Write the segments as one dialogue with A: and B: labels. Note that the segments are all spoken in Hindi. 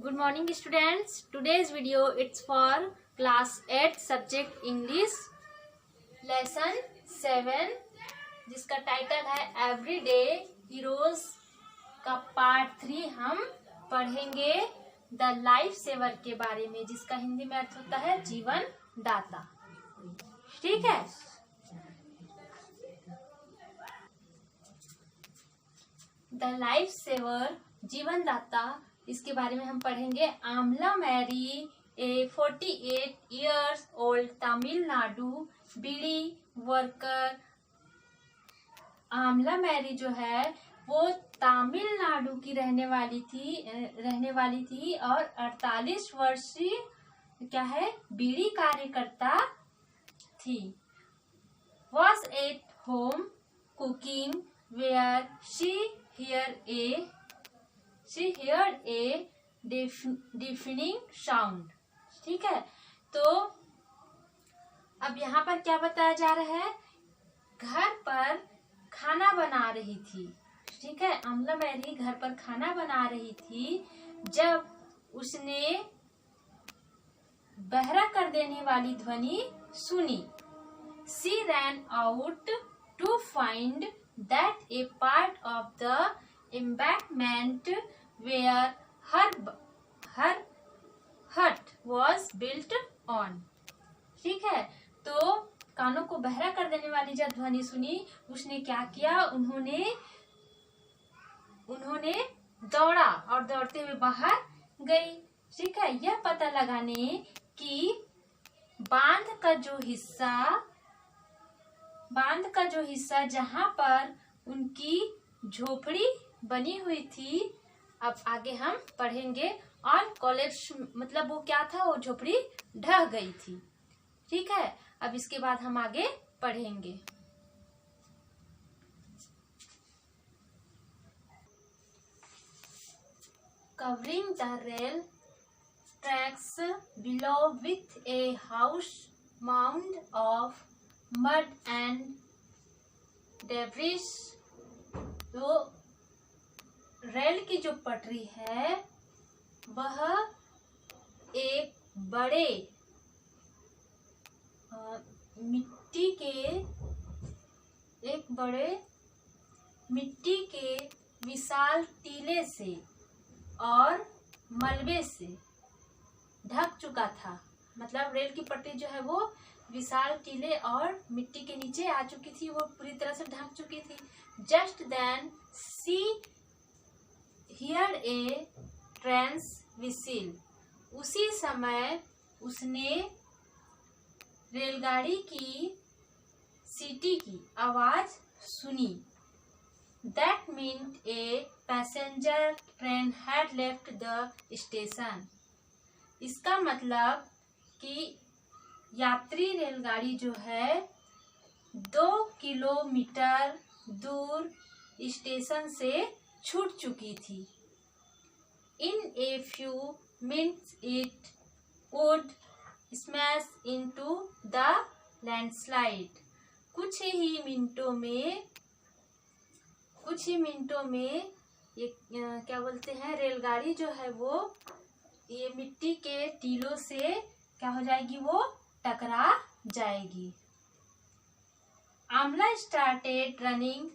A: Good morning students. Today's video it's for class 8 subject English lesson 7 जिसका टाइटल है एवरीडे हीरोज का पार्ट 3 हम पढ़ेंगे द लाइफ सेवर के बारे में, जिसका हिंदी में अर्थ होता है जीवन दाता। ठीक है, द लाइफ सेवर जीवन दाता, इसके बारे में हम पढ़ेंगे। आमला मैरी ए 48 years old तमिलनाडु बीड़ी वर्कर। आमला मैरी जो है वो तमिलनाडु की रहने वाली थी और 48 वर्षीय क्या है बीड़ी कार्यकर्ता थी। Was at home cooking where she heard a deafening sound। ठीक है, तो अब यहाँ पर क्या बताया जा रहा है, घर पर खाना बना रही थी। ठीक है, आमला मैरी घर पर खाना बना रही थी जब उसने बहरा कर देने वाली ध्वनि सुनी। She ran out to find that a part of the embankment where her hut was built on। ठीक है, तो कानों को बहरा कर देने वाली जब ध्वनि सुनी, उसने क्या किया, उन्होंने दौड़ा और दौड़ते हुए बाहर गई। ठीक है, यह पता लगाने कि बांध का जो हिस्सा जहां पर उनकी झोपड़ी बनी हुई थी, अब आगे हम पढ़ेंगे। ऑन कॉलेज मतलब वो क्या था, वो झोपड़ी ढह गई थी। ठीक है, अब इसके बाद हम आगे पढ़ेंगे। Covering the rail tracks below with a house mound of mud and debris. तो रेल की जो पटरी है वह एक बड़े मिट्टी के विशाल टीले से और मलबे से ढक चुका था। मतलब रेल की पटरी जो है वो विशाल टीले और मिट्टी के नीचे आ चुकी थी, वो पूरी तरह से ढक चुकी थी। जस्ट देन सी हियर्ड ए ट्रेन व्हिसिल। उसी समय उसने रेलगाड़ी की सीटी की आवाज सुनी। That meant a passenger train had left the station. इसका मतलब कि यात्री रेलगाड़ी जो है 2 किलोमीटर दूर स्टेशन से छूट चुकी थी। In a few minutes it would smash into the landslide। कुछ ही मिनटों में ये क्या बोलते हैं, रेलगाड़ी जो है वो ये मिट्टी के टीलों से क्या हो जाएगी, वो टकरा जाएगी। Amla started running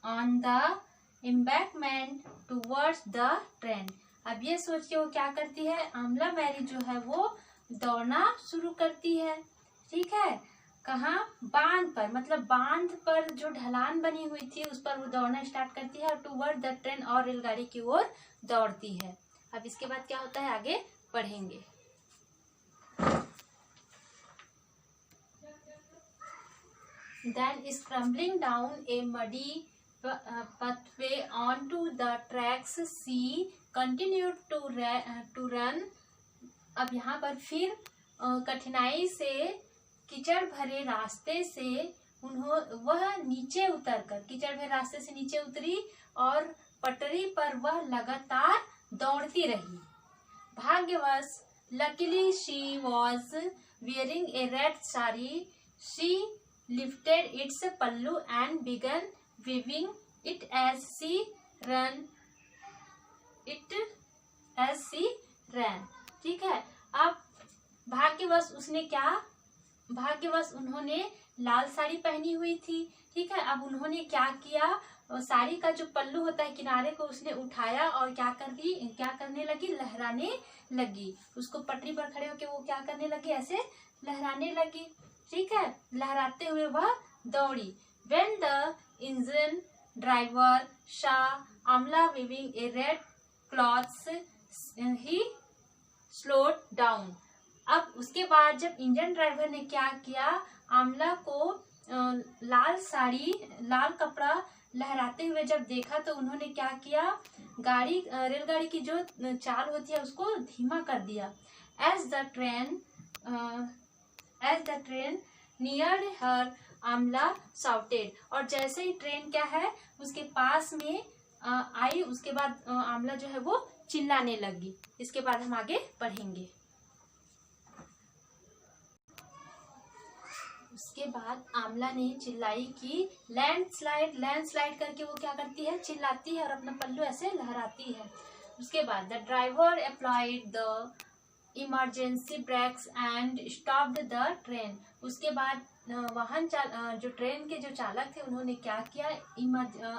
A: on the embankment towards the train। अब ये सोच के वो क्या करती है, आमला मैरी जो है वो दौड़ना शुरू करती है। ठीक है, कहाँ, बांध पर, मतलब बांध पर जो ढलान बनी हुई थी उस पर वो दौड़ना स्टार्ट करती है और टुवर्ड द ट्रेन और रेलगाड़ी की ओर दौड़ती है। अब इसके बाद क्या होता है आगे पढ़ेंगे। Then scrambling down a muddy pathway onto the tracks, she continued to run। अब यहाँ पर फिर कठिनाई से कीचड़ भरे रास्ते से वह नीचे उतरकर कीचड़ भरे रास्ते से नीचे उतरी और पटरी पर वह लगातार दौड़ती रही। भाग्यवश luckily she was wearing a red sari। She lifted its pallu and began weaving it as she ran। ran। ठीक है, अब भाग्यवश उन्होंने लाल साड़ी पहनी हुई थी। ठीक है, अब उन्होंने क्या किया, साड़ी का जो पल्लू होता है किनारे को उसने उठाया और क्या करने लगी, लहराने लगी। उसको पटरी पर खड़े होकर वो क्या करने लगी, ऐसे लहराने लगी। ठीक है, लहराते हुए वह दौड़ी। When the engine driver saw Amla waving a red cloth, he slowed down। अब उसके बाद जब इंजन ड्राइवर ने क्या किया, आमला को लाल कपड़ा लहराते हुए जब देखा तो उन्होंने क्या किया, रेलगाड़ी की जो चाल होती है उसको धीमा कर दिया। As the train neared her, Amla shouted। और जैसे ही ट्रेन क्या है उसके पास में आई, उसके बाद आमला जो है वो चिल्लाने लगी। इसके बाद हम आगे पढ़ेंगे। उसके बाद आमला ने चिल्लाई कि लैंडस्लाइड करके वो क्या करती है, चिल्लाती है और अपना पल्लू ऐसे लहराती है। उसके बाद the driver applied the emergency brakes and stopped the train. उसके बाद जो ट्रेन के जो चालक थे उन्होंने क्या किया,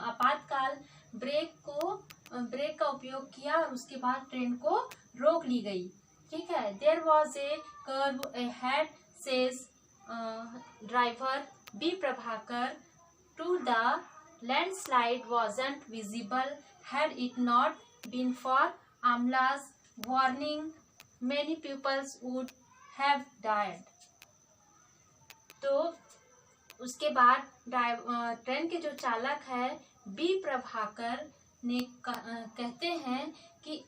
A: आपातकाल ब्रेक का उपयोग किया और उसके बाद ट्रेन को रोक ली गई। ठीक है, there was a curve ahead says driver B Prabhakar to the landslide wasn't visible had it not been for Amla's warning many pupils would have died। तो उसके बाद ट्रेन के जो चालक है बी प्रभाकर ने कहते हैं कि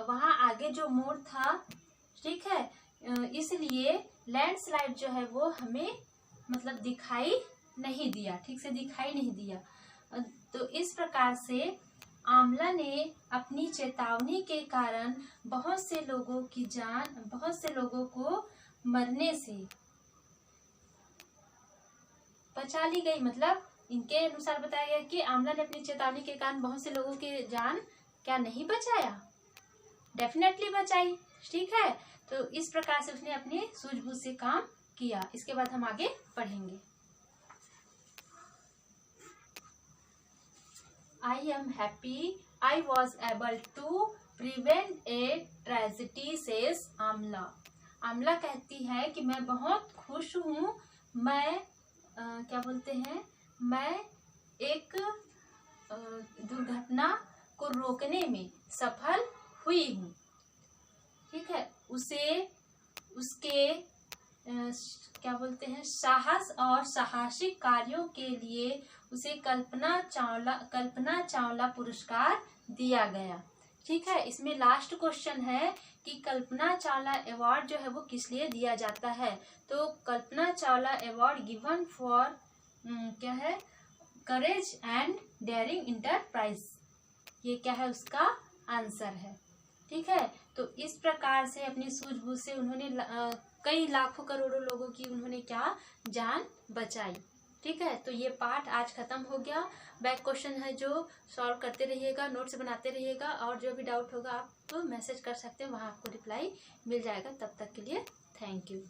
A: वहाँ आगे जो मोड़ था, ठीक है, इसलिए लैंडस्लाइड जो है वो हमें मतलब दिखाई नहीं दिया, ठीक से दिखाई नहीं दिया। तो इस प्रकार से आमला ने अपनी चेतावनी के कारण बहुत से लोगों को मरने से बचा ली गई। मतलब इनके अनुसार बताया गया कि आमला ने अपनी चेतावनी के कारण बहुत से लोगों की जान क्या नहीं बचाया, डेफिनेटली बचाई। ठीक है, तो इस प्रकार से उसने अपने सूझबूझ से काम किया। इसके बाद हम आगे पढ़ेंगे। I am happy I was able to prevent a tragedy, says Amla. Amla कहती है कि मैं बहुत खुश हूँ, मैं मैं एक दुर्घटना को रोकने में सफल हुई हूँ। ठीक है, उसके साहस और साहसिक कार्यों के लिए उसे कल्पना चावला पुरस्कार दिया गया। ठीक है, इसमें लास्ट क्वेश्चन है कि कल्पना चावला अवार्ड जो है वो किस लिए दिया जाता है। तो Kalpana Chawla award given for क्या है, करेज एंड डेयरिंग इंटरप्राइज। ये क्या है, उसका आंसर है। ठीक है, तो इस प्रकार से अपनी सूझबूझ से उन्होंने कई लाखों करोड़ों लोगों की उन्होंने क्या जान बचाई। ठीक है, तो ये पार्ट आज खत्म हो गया। बैक क्वेश्चन है जो सॉल्व करते रहिएगा, नोट्स बनाते रहिएगा और जो भी डाउट होगा आप तो मैसेज कर सकते हैं, वहाँ आपको रिप्लाई मिल जाएगा। तब तक के लिए थैंक यू।